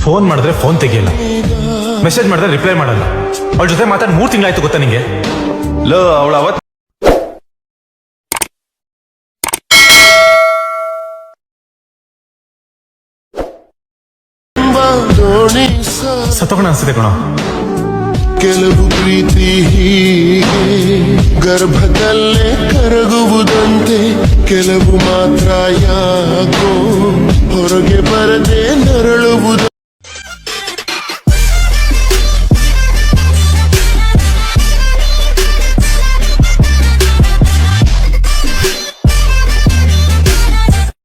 Phone ಮಾಡಿದ್ರೆ phone ತೆಗಿಯಲ್ಲ, message ಮಾಡಿದ್ರೆ reply ಮಾಡಲ್ಲ. ಅವಳ ಜೊತೆ ಮಾತಾಡಿ 3 ತಿಂಗಳಾಯ್ತು ಗೊತ್ತಾ ನಿಂಗೆ? ಲೋ ಅವಳು ಅವತ್ತು ಸತ್ತೋಣ ಅನ್ಸುತ್ತೆ ಕಣೋ. ಕೆಲವು ಪ್ರೀತಿ ಹೀಗೆ ಗರ್ಭದಲ್ಲೇ ಕರಗುವುದಂತೆ, ಕೆಲವು ಮಾತ್ರ ಯಾಕೋ ಹೊರಗೆ ಬರದೆ ನರಳುವುದು.